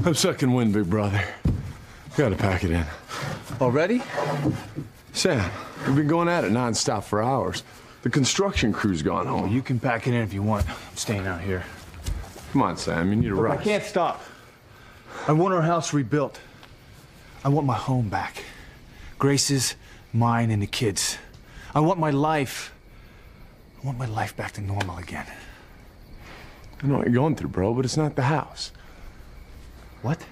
I'm sucking wind, big brother. Gotta pack it in. Already? Sam, we've been going at it nonstop for hours. The construction crew's gone home. Well, you can pack it in if you want. I'm staying out here. Come on, Sam, you need a rest. I can't stop. I want our house rebuilt. I want my home back. Grace's, mine, and the kids. I want my life. I want my life back to normal again. I know what you're going through, bro, but it's not the house. What?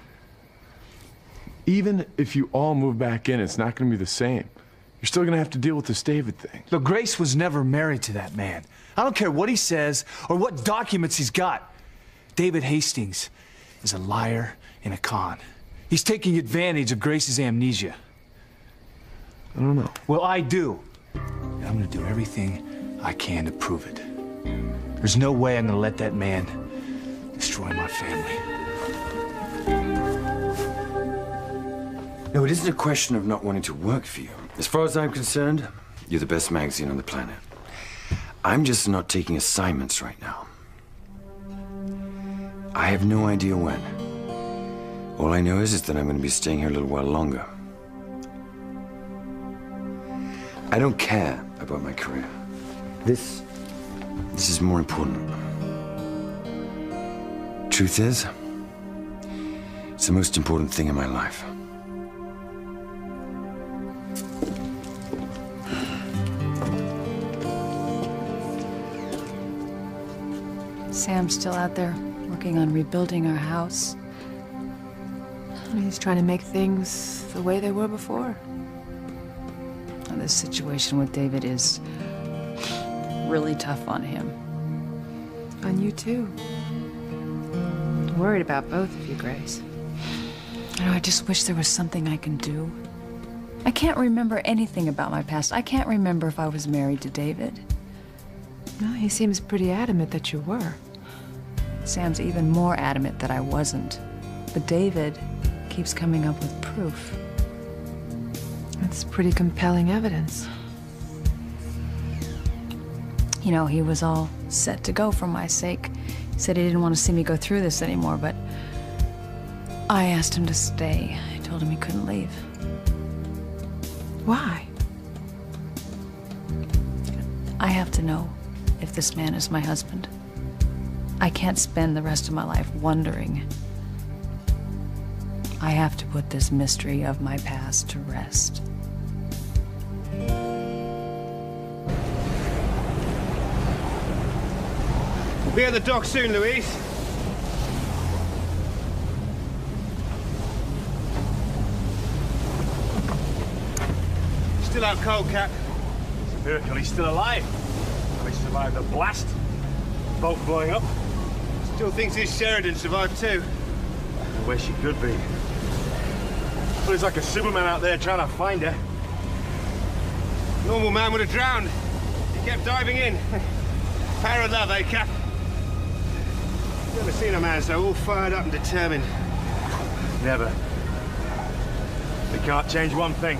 Even if you all move back in, it's not gonna be the same. You're still gonna have to deal with this David thing. Look, Grace was never married to that man. I don't care what he says or what documents he's got. David Hastings is a liar and a con. He's taking advantage of Grace's amnesia. I don't know. Well, I do. And I'm gonna do everything I can to prove it. There's no way I'm gonna let that man destroy my family. No, it isn't a question of not wanting to work for you. As far as I'm concerned, you're the best magazine on the planet. I'm just not taking assignments right now. I have no idea when. All I know is that I'm going to be staying here a little while longer. I don't care about my career. This is more important. Truth is, it's the most important thing in my life. Sam's still out there working on rebuilding our house. He's trying to make things the way they were before. And this situation with David is really tough on him. On you, too. I'm worried about both of you, Grace. You know, I just wish there was something I can do. I can't remember anything about my past. I can't remember if I was married to David. No, he seems pretty adamant that you were. Sam's even more adamant that I wasn't. But David keeps coming up with proof. That's pretty compelling evidence. You know, he was all set to go for my sake. He said he didn't want to see me go through this anymore, but I asked him to stay. I told him he couldn't leave. Why? I have to know if this man is my husband. I can't spend the rest of my life wondering. I have to put this mystery of my past to rest. We'll be at the dock soon, Louise. Still out cold, Cap. It's a miracle he's still alive. He survived the blast. Boat blowing up. Still thinks his Sheridan survived too. Where she could be. But he's like a Superman out there trying to find her. Normal man would have drowned. He kept diving in. Power of love, eh, Cap? Never seen a man so all fired up and determined. Never. They can't change one thing.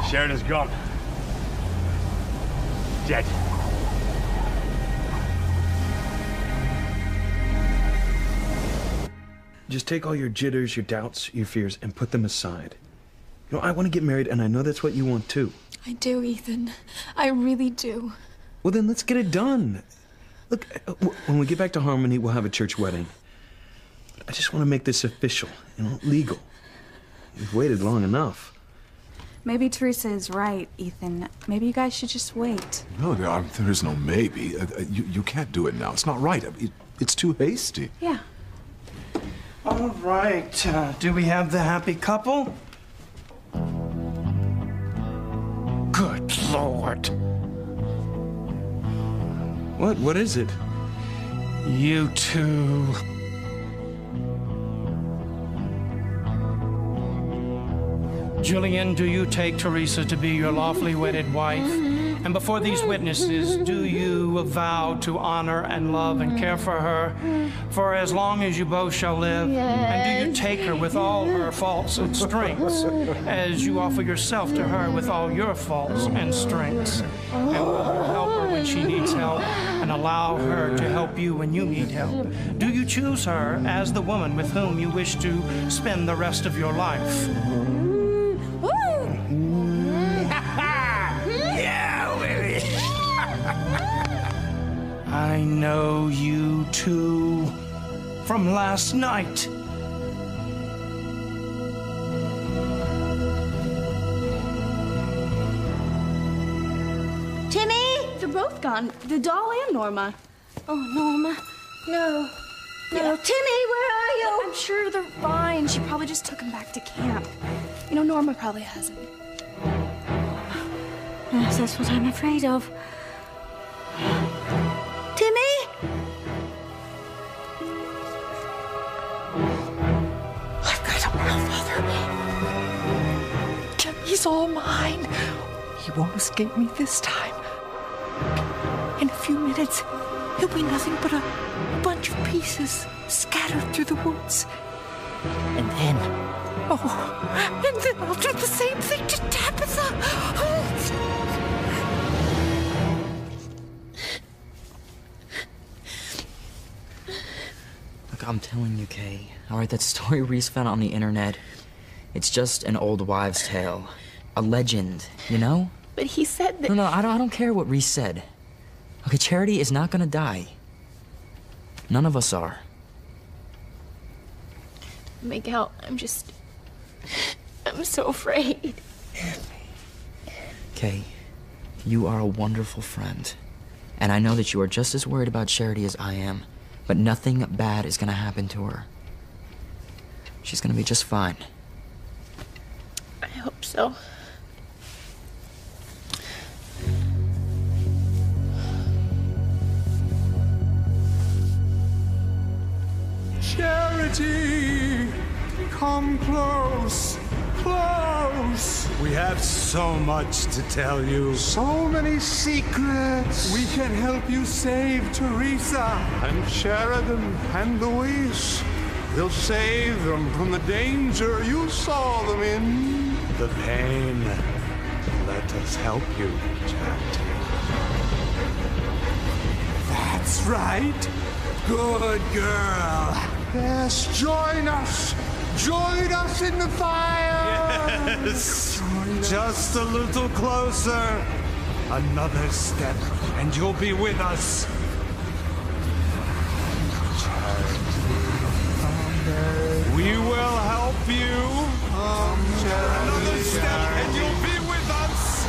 Sheridan's gone. Dead. Just take all your jitters, your doubts, your fears, and put them aside. You know, I want to get married, and I know that's what you want, too. I do, Ethan. I really do. Well, then let's get it done. Look, when we get back to Harmony, we'll have a church wedding. I just want to make this official, you know, legal. We've waited long enough. Maybe Teresa is right, Ethan. Maybe you guys should just wait. No, there is no maybe. You can't do it now. It's not right. It's too hasty. Yeah. All right. Do we have the happy couple? Good Lord. What is it? You two. Julian, do you take Teresa to be your lawfully wedded wife? And before these witnesses, do you vow to honor and love and care for her for as long as you both shall live? And do you take her with all her faults and strengths as you offer yourself to her with all your faults and strengths? And will you help her when she needs help and allow her to help you when you need help? Do you choose her as the woman with whom you wish to spend the rest of your life? Yeah, baby. I know you too from last night. Timmy! They're both gone. The doll and Norma. Oh, Norma. No. No. Timmy, where are you? I'm sure they're fine. She probably just took him back to camp. You know, Norma probably has him. Yes, that's what I'm afraid of. Timmy? I've got him now, Father. Timmy's all mine. He won't escape me this time. In a few minutes, he'll be nothing but a bunch of pieces scattered through the woods. And then, and then I'll do the same thing to Tabitha. Look, I'm telling you, Kay. All right, that story Reese found on the internet, it's just an old wives' tale. A legend, you know? But he said that... No, I don't care what Reese said. Okay, Charity is not gonna die. None of us are. Miguel, I'm so afraid. Kay, you are a wonderful friend. And I know that you are just as worried about Charity as I am. But nothing bad is gonna happen to her. She's gonna be just fine. I hope so. Charity! Come close, close! We have so much to tell you. So many secrets. We can help you save Teresa. And Sheridan and Louise. We'll save them from the danger you saw them in. The pain. Let us help you, Charity. That's right. Good girl. Yes, join us. Join us in the fire. Yes. Just a little closer. Another step, and you'll be with us. We will help you. Another step, and you'll be with us.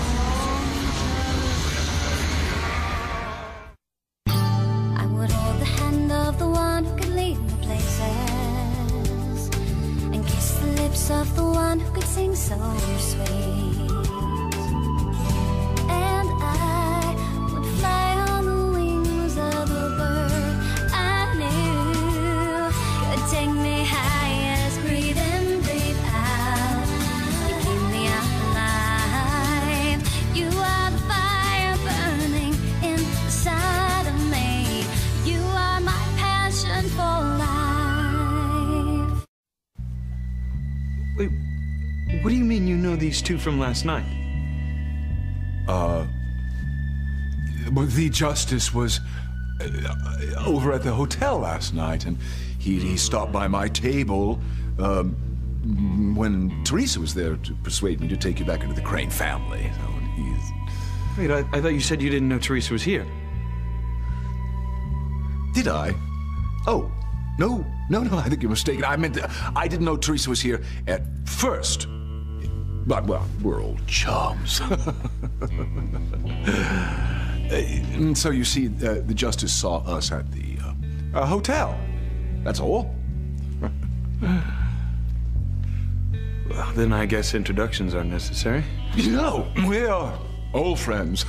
I would hold the hand of the one who could lead me places, and kiss the lips of the one who could sing so sweet. And I would fly on the wings of a bird I knew could take me highest. Breathe in, breathe out. You keep me alive. You are the fire burning inside of me. You are my passion for life. Wait, what do you mean you know these two from last night? Well, the justice was over at the hotel last night, and he stopped by my table when Teresa was there to persuade me to take you back into the Crane family. So he's... Wait, I thought you said you didn't know Teresa was here. Did I? Oh, no, I think you're mistaken. I meant I didn't know Teresa was here at first. But, well, we're old chums. And so you see, the justice saw us at the hotel. That's all. Well, then I guess introductions aren't necessary. No, we are old friends.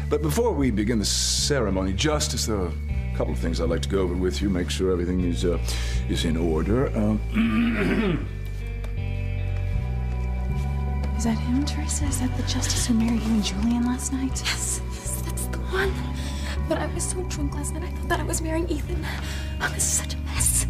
But before we begin the ceremony, Justice, there are a couple of things I'd like to go over with you, make sure everything is in order. Is that him, Teresa? Is that the justice who married you and Julian last night? Yes, that's the one. But I was so drunk last night, I thought that I was marrying Ethan. Oh, this is such a mess.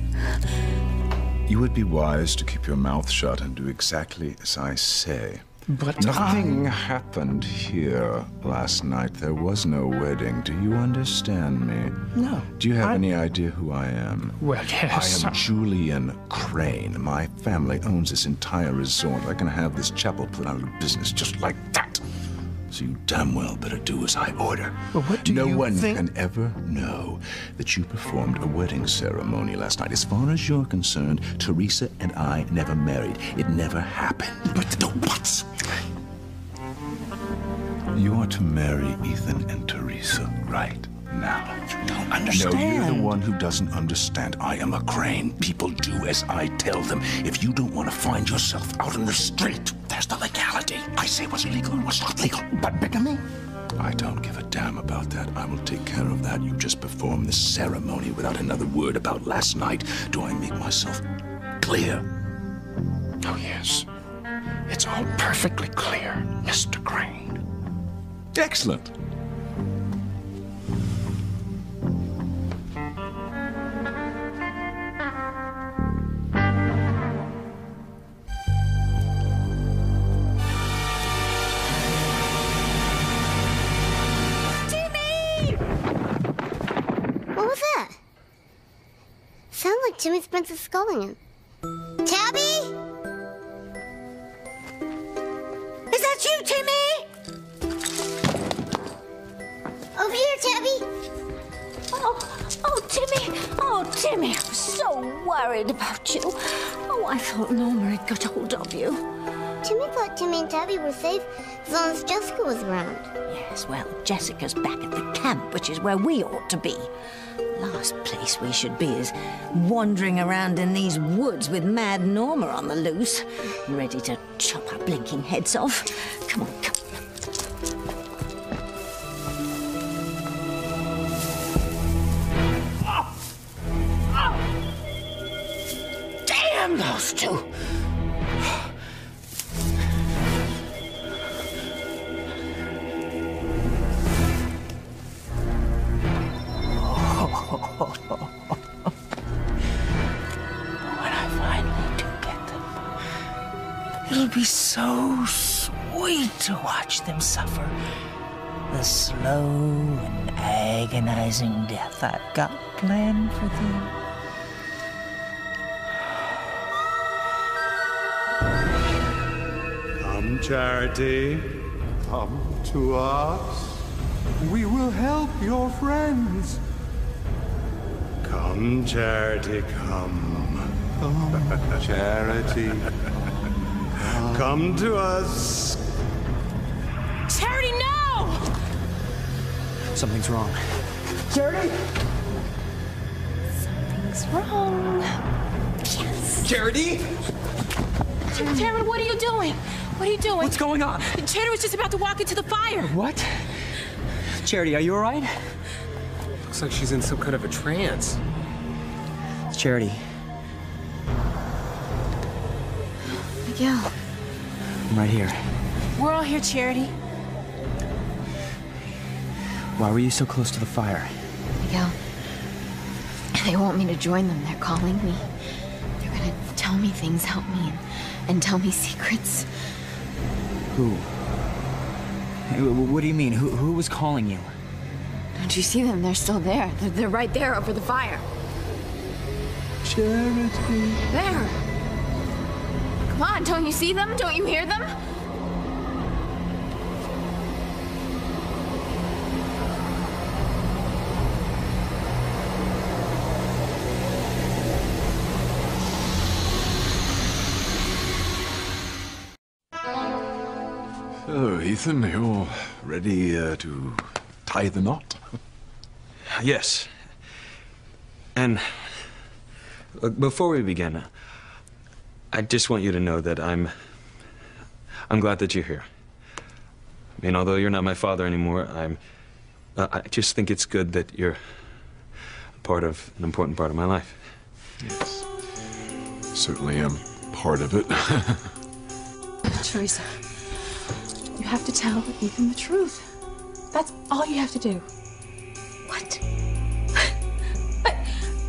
You would be wise to keep your mouth shut and do exactly as I say. But nothing happened here last night. There was no wedding. Do you understand me? No. Do you have any idea who I am? Well, yes. I am Julian Crane. My family owns this entire resort. I can have this chapel put out of business just like that. So you damn well better do as I order. Well, what do no you one think? can ever know that you performed a wedding ceremony last night. As far as you're concerned, Teresa and I never married. It never happened. But the buts. You are to marry Ethan and Teresa right now. You don't understand. No, you're the one who doesn't understand. I am a Crane. People do as I tell them. If you don't want to find yourself out in the street, there's the legality. I say what's legal and what's not legal. But bigamy? I don't give a damn about that. I will take care of that. You just perform this ceremony without another word about last night. Do I make myself clear? Oh, yes. It's all perfectly clear, Mr. Crane. Excellent. What was that? Sounded like Jimmy's Princess scolding him. Tabby? Is that you, Timmy? Over here, Tabby. Oh, Timmy. Oh, Timmy, I was so worried about you. Oh, I thought Norma had got hold of you. Timmy thought Timmy and Tabby were safe as long as Jessica was around. Yes, well, Jessica's back at the camp, which is where we ought to be. Last place we should be is wandering around in these woods with mad Norma on the loose, ready to chop our blinking heads off. Come on, come. Damn those two! When I finally do get them, it'll be so sweet to watch them suffer the slow and agonizing death I've got planned for them. Come, Charity, come to us. We will help your friends. Come, Charity, come. Come, Charity. Come to us. Charity, no! Something's wrong. Charity? Something's wrong. Yes. Charity? Tara, what are you doing? What are you doing? What's going on? Charity was just about to walk into the fire. What? Charity, are you all right? Looks like she's in some kind of a trance. It's Charity. Miguel. I'm right here. We're all here, Charity. Why were you so close to the fire? Miguel. They want me to join them. They're calling me. They're gonna tell me things, help me, and tell me secrets. Who? What do you mean? Who was calling you? Don't you see them? They're still there. They're right there over the fire. Charity. There. Come on, don't you see them? Don't you hear them? So, Ethan, you're ready to tie the knot? Yes. And before we begin, I just want you to know that I'm glad that you're here. I mean, although you're not my father anymore, I just think it's good that you're an important part of my life. Yes. Certainly am part of it. Teresa, you have to tell Ethan the truth. That's all you have to do. What?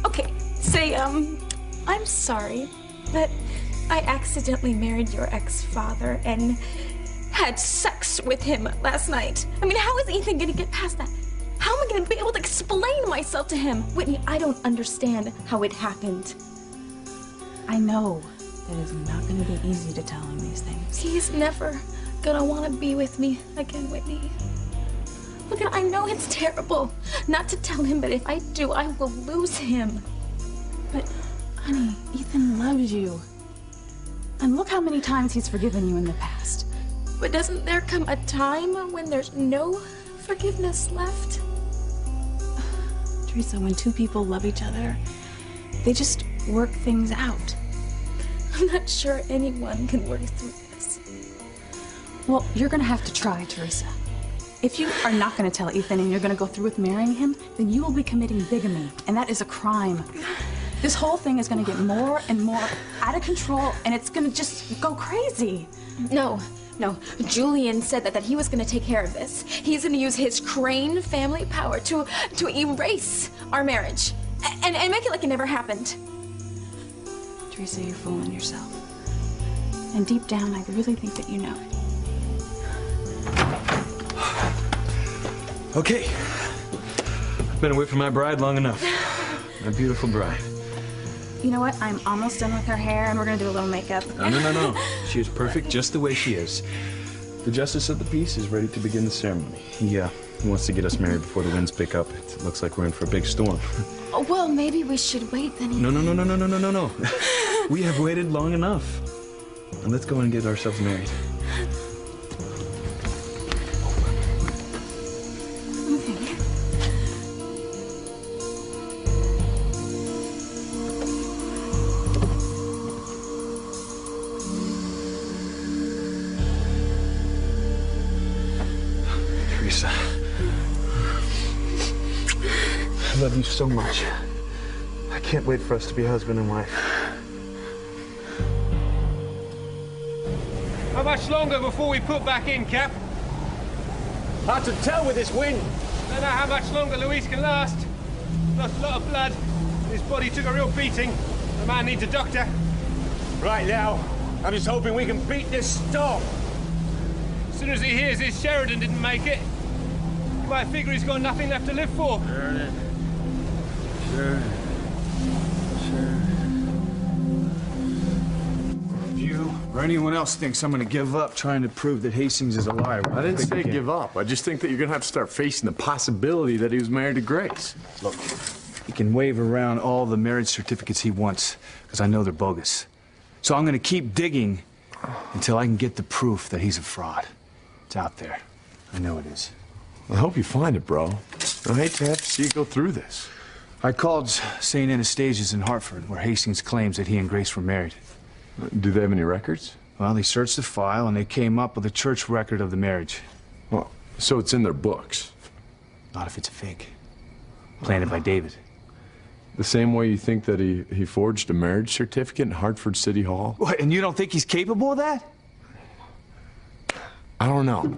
Okay, say, I'm sorry that I accidentally married your ex-father, and had sex with him last night. I mean, how is Ethan gonna get past that? How am I gonna be able to explain myself to him? Whitney, I don't understand how it happened. I know it is not gonna be easy to tell him these things. He's never gonna wanna be with me again, Whitney. Look, I know it's terrible not to tell him, but if I do, I will lose him. But, honey, Ethan loves you. And look how many times he's forgiven you in the past. But doesn't there come a time when there's no forgiveness left? Teresa, when two people love each other, they just work things out. I'm not sure anyone can work through this. Well, you're gonna have to try, Teresa. If you are not gonna tell Ethan and you're gonna go through with marrying him, then you will be committing bigamy, and that is a crime. This whole thing is gonna get more and more out of control, and it's gonna just go crazy. No. Julian said that he was gonna take care of this. He's gonna use his Crane family power to erase our marriage and make it like it never happened. Teresa, you're fooling yourself. And deep down, I really think that you know it. Okay. I've been away from my bride long enough. My beautiful bride. You know what? I'm almost done with her hair, and we're gonna do a little makeup. No. She is perfect just the way she is. The justice of the peace is ready to begin the ceremony. He wants to get us married before the winds pick up. It looks like we're in for a big storm. Oh, well, maybe we should wait then. No. We have waited long enough. And let's go and get ourselves married. Teresa, I love you so much. I can't wait for us to be husband and wife. How much longer before we put back in, Cap? Hard to tell with this wind. Don't know how much longer Luis can last. Lost a lot of blood. His body took a real beating. The man needs a doctor. Right now, I'm just hoping we can beat this storm. As soon as he hears his Sheridan didn't make it, he might figure he's got nothing left to live for. Sure. If you or anyone else thinks I'm gonna give up trying to prove that Hastings is a liar, I didn't say give up. I just think that you're gonna have to start facing the possibility that he was married to Grace. Look, he can wave around all the marriage certificates he wants, because I know they're bogus. So I'm gonna keep digging until I can get the proof that he's a fraud. It's out there. I know it is. I hope you find it, bro. I hate to have to see you go through this. I called St. Anastasia's in Hartford, where Hastings claims that he and Grace were married. Do they have any records? Well, they searched the file, and they came up with a church record of the marriage. Well, so it's in their books? Not if it's a fake. Planted by David. The same way you think that he forged a marriage certificate in Hartford City Hall? What, and you don't think he's capable of that? I don't know.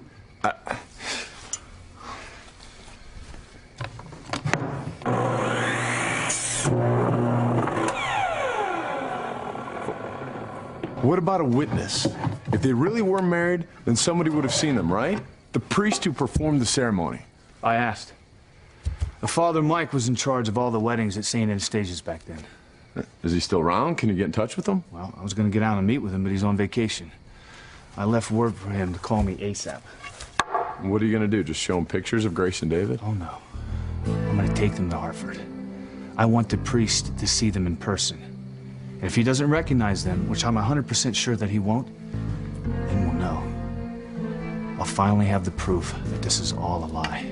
What about a witness? If they really were married, then somebody would have seen them, right? The priest who performed the ceremony. I asked. Father Mike was in charge of all the weddings at St. Anastasia's back then. Is he still around? Can you get in touch with him? Well, I was going to get out and meet with him, but he's on vacation. I left word for him to call me ASAP. What are you going to do? Just show him pictures of Grace and David? Oh, no. I'm going to take them to Hartford. I want the priest to see them in person. And if he doesn't recognize them, which I'm 100% sure that he won't, then we'll know. I'll finally have the proof that this is all a lie.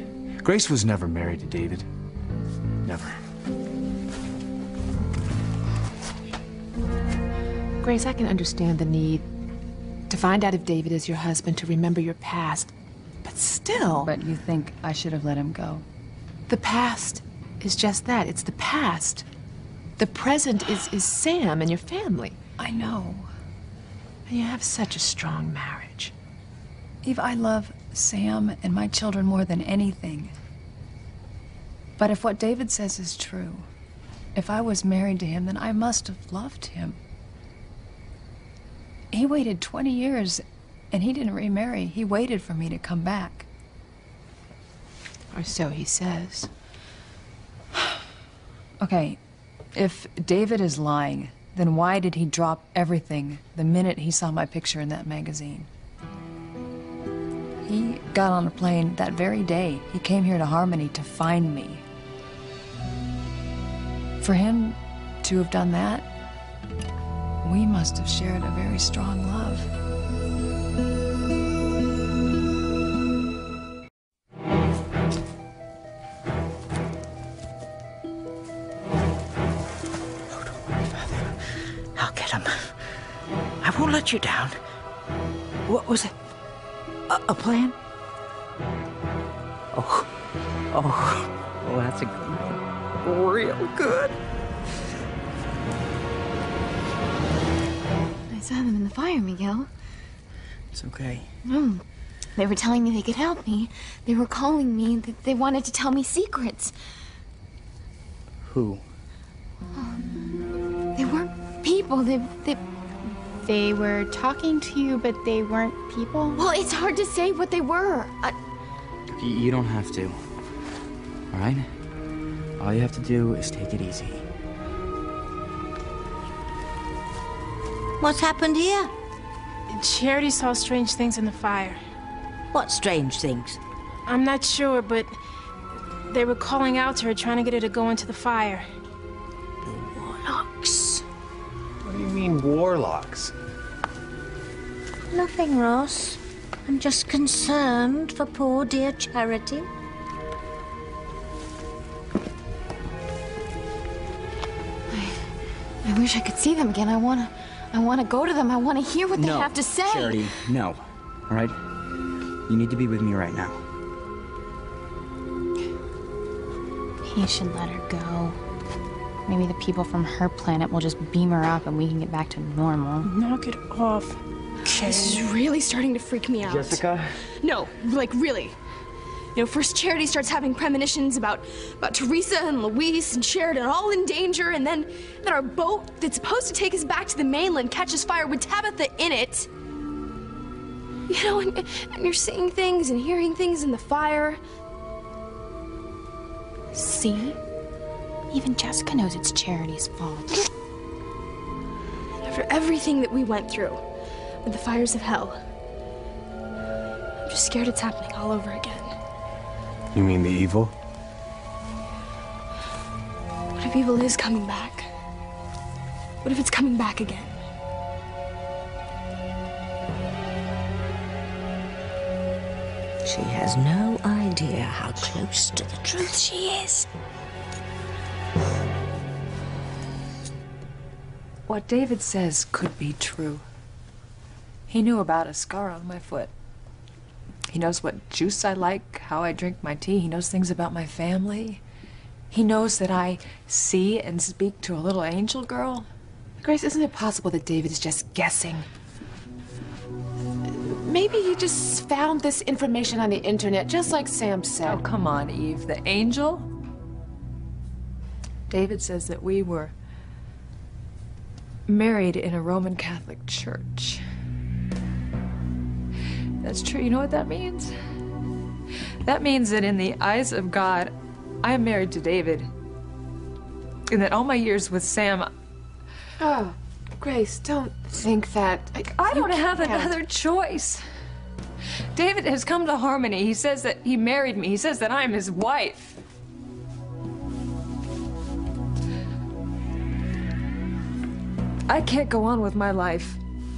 Grace was never married to David. Never. Grace, I can understand the need to find out if David is your husband, to remember your past. But still... But you think I should have let him go? The past is just that. It's the past. The present is Sam and your family. I know. And you have such a strong marriage. Eve, I love Sam and my children more than anything. But if what David says is true, if I was married to him, then I must have loved him. He waited 20 years, And he didn't remarry. He waited for me to come back. Or so he says. Okay, if David is lying, then why did he drop everything the minute he saw my picture in that magazine? He got on a plane that very day. He came here to Harmony to find me. For him to have done that, we must have shared a very strong love. I'll get him. I won't let you down. What was it? A plan? Oh, that's a good one. Real good. I saw them in the fire, Miguel. It's okay. No. They were telling me they could help me. They were calling me. They wanted to tell me secrets. Who? They weren't people. They were talking to you, but they weren't people? Well, it's hard to say what they were. You don't have to. All right? All you have to do is take it easy. What's happened here? Charity saw strange things in the fire. What strange things? I'm not sure, but they were calling out to her, trying to get her to go into the fire. Warlocks. What do you mean, warlocks? Nothing, Ross. I'm just concerned for poor dear Charity. I wish I could see them again. I wanna go to them. I wanna hear what they have to say. Charity, no. All right? You need to be with me right now. He should let her go. Maybe the people from her planet will just beam her up and we can get back to normal. Knock it off. This is really starting to freak me out. Jessica? No, like really. You know, first Charity starts having premonitions about Teresa and Luis and Sheridan all in danger, and then our boat that's supposed to take us back to the mainland catches fire with Tabitha in it. You know, and you're seeing things and hearing things in the fire. See? Even Jessica knows it's Charity's fault. After everything that we went through with the fires of hell, I'm just scared it's happening all over again. You mean the evil? What if evil is coming back? What if it's coming back again? She has no idea how close to the truth she is. What David says could be true. He knew about a scar on my foot. He knows what juice I like, how I drink my tea. He knows things about my family. He knows that I see and speak to a little angel girl. Grace, isn't it possible that David is just guessing? Maybe he just found this information on the internet, just like Sam said. Oh, come on, Eve. The angel? David says that we were married in a Roman Catholic church. That's true. You know what that means? That means that in the eyes of God, I'm married to David. And that all my years with Sam... Oh, Grace, don't think that. I don't have another choice. David has come to Harmony. He says that he married me. He says that I'm his wife. I can't go on with my life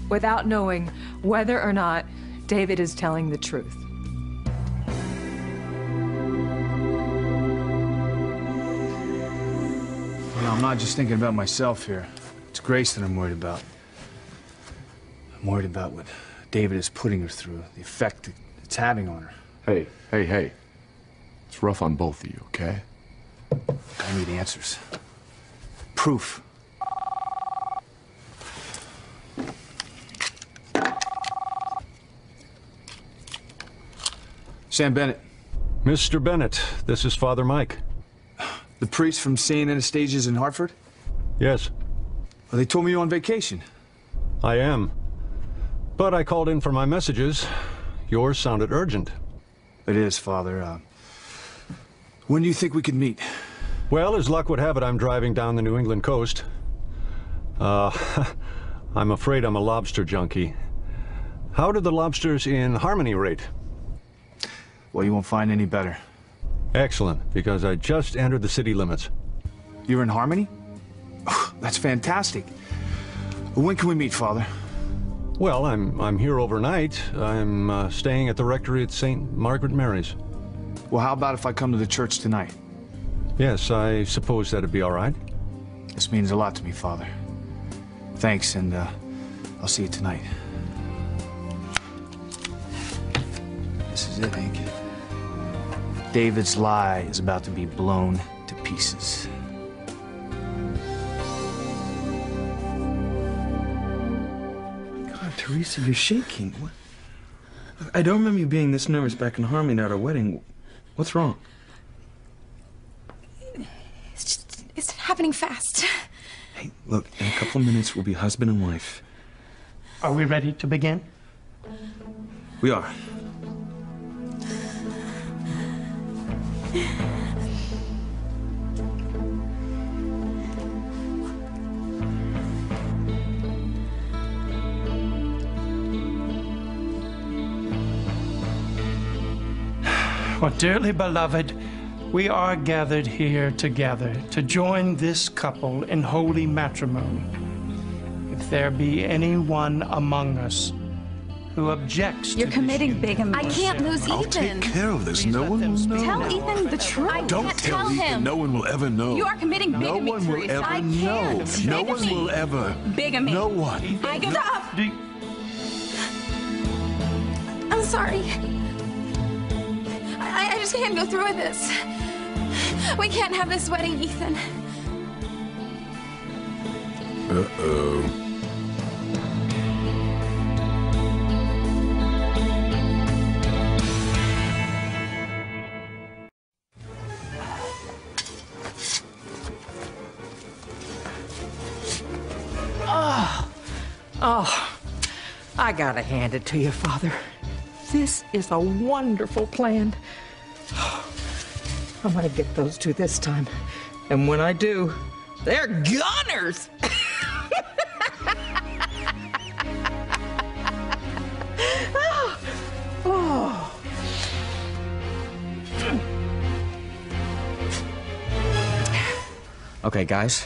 without knowing whether or not David is telling the truth. You know, I'm not just thinking about myself here. It's Grace that I'm worried about. I'm worried about what David is putting her through, the effect it's having on her. Hey. It's rough on both of you, okay? I need answers. Proof. Sam Bennett. Mr. Bennett, this is Father Mike. The priest from St. Anastasia's in Hartford? Yes. Well, they told me you're on vacation. I am. But I called in for my messages. Yours sounded urgent. It is, Father. When do you think we could meet? Well, as luck would have it, I'm driving down the New England coast. I'm afraid I'm a lobster junkie. How do the lobsters in Harmony rate? Well, you won't find any better. Excellent, because I just entered the city limits. You're in Harmony? That's fantastic. When can we meet, Father? Well, I'm here overnight. I'm staying at the rectory at St. Margaret Mary's. Well, how about if I come to the church tonight? Yes, I suppose that'd be all right. This means a lot to me, Father. Thanks, and I'll see you tonight. This is it, Hank. David's lie is about to be blown to pieces. God, Teresa, you're shaking. What? I don't remember you being this nervous back in Harmony at our wedding. What's wrong? It's happening fast. Hey, look, in a couple of minutes, we'll be husband and wife. Are we ready to begin? We are. Well, dearly beloved, we are gathered here together to join this couple in holy matrimony. If there be anyone among us who objects You're to committing bigamy. I can't lose I'll Ethan. take care of this. No one will know. Tell Ethan the truth. I Don't can't tell Ethan. him. No one will ever know. You are committing No bigamy, one will Teresa. ever I know. can't. No one Bigamy. will ever. Bigamy. No one. Stop! I'm sorry. I just can't go through with this. We can't have this wedding, Ethan. Uh-oh. Oh, I gotta hand it to you, Father. This is a wonderful plan. I'm gonna get those two this time. And when I do, they're gunners! Oh. Okay, guys.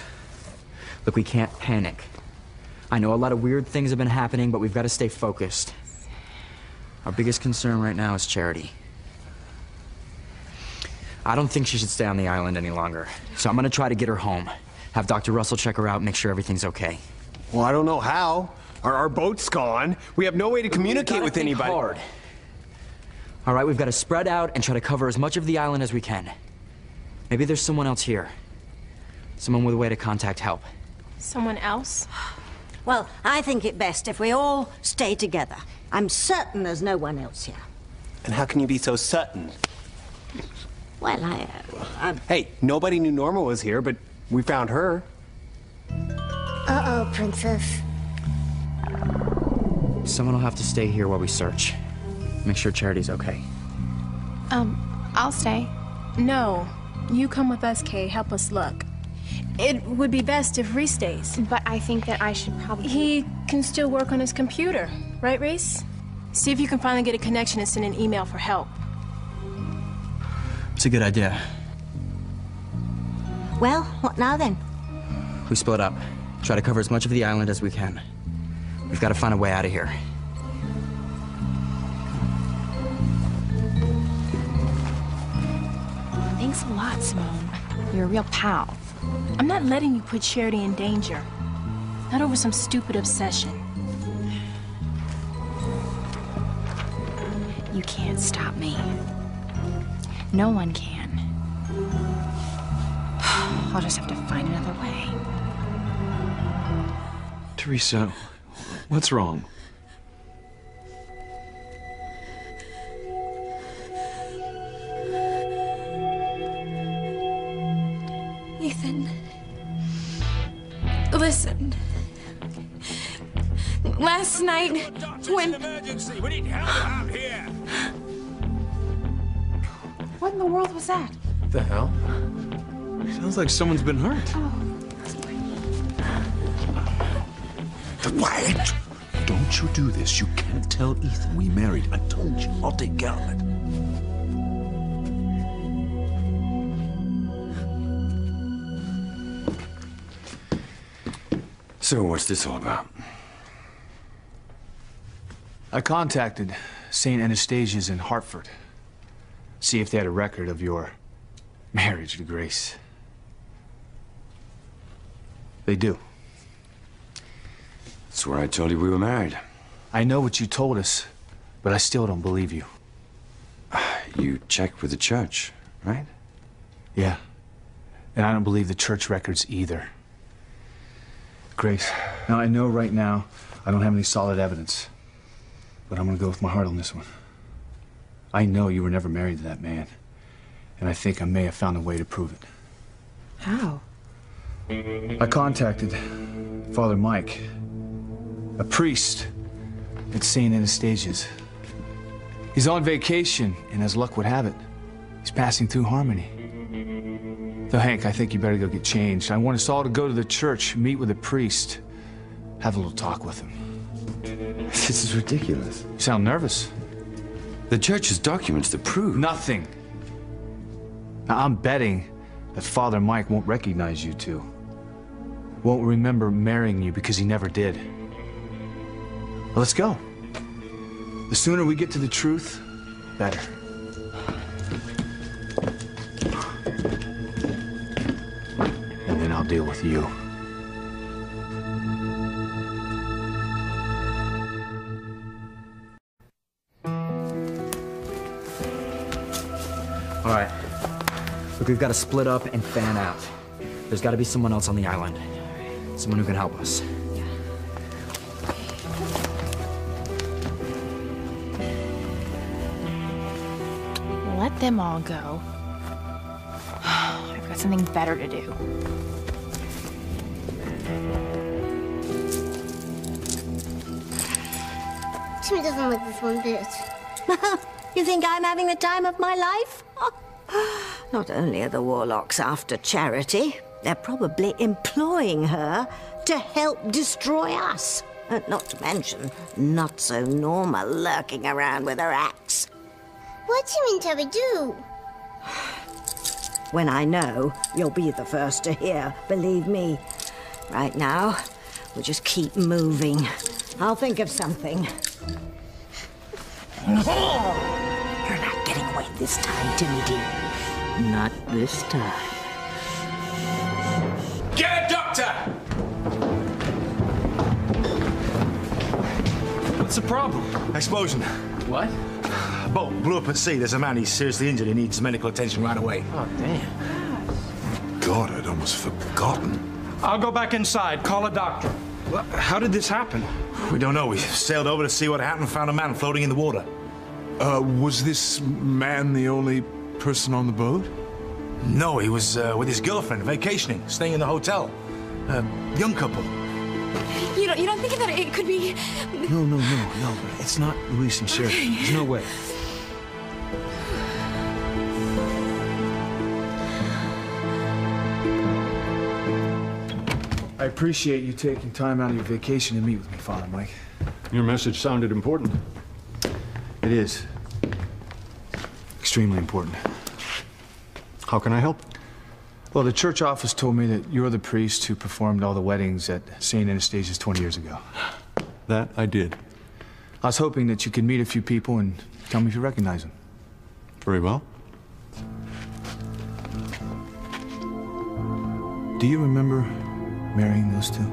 Look, we can't panic. I know a lot of weird things have been happening, but we've got to stay focused. Our biggest concern right now is Charity. I don't think she should stay on the island any longer, so I'm gonna try to get her home. Have Dr. Russell check her out, make sure everything's okay. Well, I don't know how. Our boat's gone. We have no way to communicate with anybody. Hard. All right, we've got to spread out and try to cover as much of the island as we can. Maybe there's someone else here. Someone with a way to contact help. Someone else? Well, I think it best if we all stay together. I'm certain there's no one else here. And how can you be so certain? Well, Hey, nobody knew Norma was here, but we found her. Uh-oh, Princess. Someone will have to stay here while we search. Make sure Charity's okay. I'll stay. No, you come with us, Kay. Help us look. It would be best if Reese stays. But I think that I should probably... He can still work on his computer, right, Reese? See if you can finally get a connection and send an email for help. It's a good idea. Well, what now then? We split up. Try to cover as much of the island as we can. We've got to find a way out of here. Thanks a lot, Simone. You're a real pal. I'm not letting you put Charity in danger. Not over some stupid obsession. You can't stop me. No one can. I'll just have to find another way. Teresa, what's wrong? Ethan, listen. Last night, when... Emergency. We need help out here. What in the world was that? The hell? Sounds like someone's been hurt. Wait! Don't you do this. You can't tell Ethan we married. I told you. I'll take care of it. So, what's this all about? I contacted St. Anastasia's in Hartford. See if they had a record of your marriage to Grace. They do. That's where I told you we were married. I know what you told us, but I still don't believe you. You checked with the church, right? Yeah. And I don't believe the church records either. Grace, now I know right now I don't have any solid evidence, but I'm gonna go with my heart on this one. I know you were never married to that man, and I think I may have found a way to prove it. How? I contacted Father Mike, a priest at St. Anastasia's. He's on vacation, and as luck would have it, he's passing through Harmony. So, Hank, I think you better go get changed. I want us all to go to the church, meet with the priest, have a little talk with him. This is ridiculous. You sound nervous. The church has documents to prove. Nothing. Now, I'm betting that Father Mike won't recognize you two. Won't remember marrying you because he never did. Well, let's go. The sooner we get to the truth, better. And then I'll deal with you. All right. Look, we've got to split up and fan out. There's got to be someone else on the island. Someone who can help us. Let them all go. I've got something better to do. Timmy doesn't like this one bit. You think I'm having the time of my life? Not only are the Warlocks after Charity, they're probably employing her to help destroy us. Not to mention, not so Norma lurking around with her axe. What do you mean Terry do? When I know, you'll be the first to hear, believe me. Right now, we'll just keep moving. I'll think of something. You're not getting away this time, Timmy dear. Not this time. Get a doctor! What's the problem? Explosion. What? Boat blew up at sea. There's a man. He's seriously injured. He needs medical attention right away. Oh, damn. God, I'd almost forgotten. I'll go back inside. Call a doctor. Well, how did this happen? We don't know. We sailed over to see what happened and found a man floating in the water. Was this man the only person on the boat? No, he was with his girlfriend, vacationing, staying in the hotel. Young couple. You don't think that it could be... No. It's not Luis and Sherry. There's no way. I appreciate you taking time out of your vacation to meet with me, Father Mike. Your message sounded important. It is. Extremely important. How can I help? Well, the church office told me that you're the priest who performed all the weddings at St. Anastasia's 20 years ago. That I did. I was hoping that you could meet a few people and tell me if you recognize them. Very well. Do you remember marrying those two?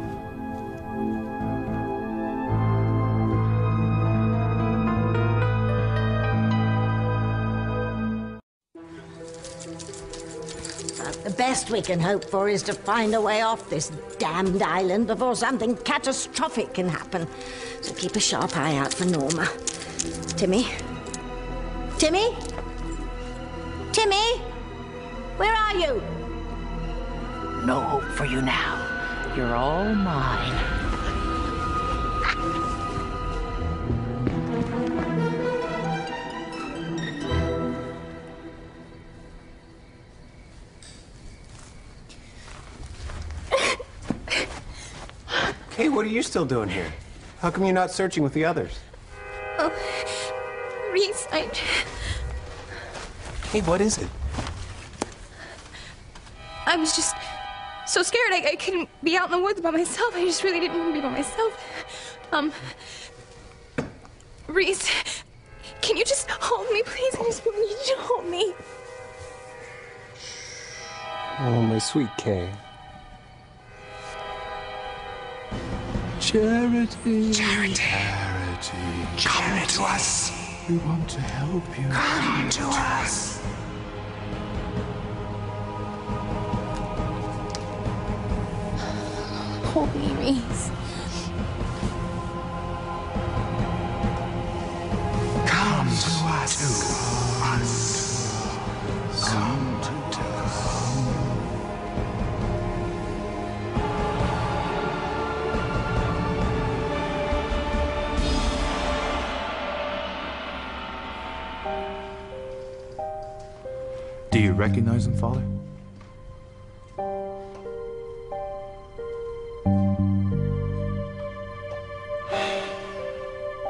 The best we can hope for is to find a way off this damned island before something catastrophic can happen. So keep a sharp eye out for Norma. Timmy? Timmy? Timmy? Where are you? No hope for you now. You're all mine. Hey, what are you still doing here? How come you're not searching with the others? Oh, Reese, Hey, what is it? I was just so scared. I couldn't be out in the woods by myself. I just really didn't want to be by myself. Reese, can you just hold me, please? I just really need you to hold me. Oh, my sweet Kay. Charity. Charity. Charity. Come to us. We want to help you. Come to us. Hold me, Reese. Come to us. Come to us. Do you recognize him, Father?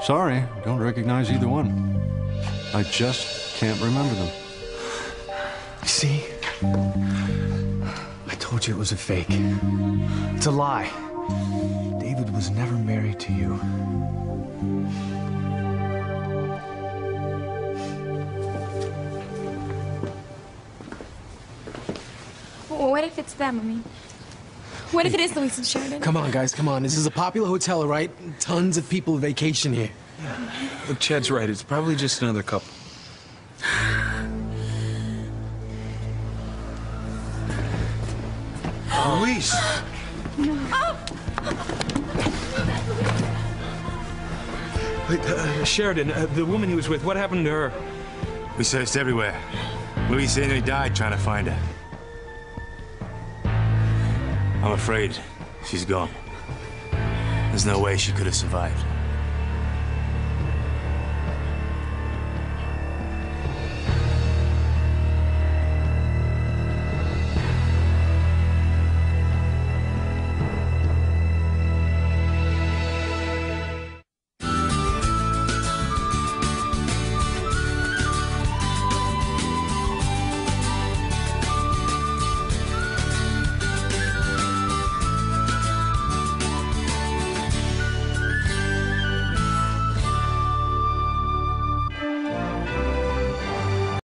Sorry, don't recognize either one. I just can't remember them. See? I told you it was a fake. It's a lie. David was never married to you. What if it's them? I mean, what if it is Luis and Sheridan? Come on, guys, come on. This is a popular hotel, right? Tons of people vacation here. Look, Chad's right. It's probably just another couple. Luis! Wait, Sheridan, the woman he was with, what happened to her? We searched everywhere. Luis nearly died trying to find her. I'm afraid she's gone. There's no way she could have survived.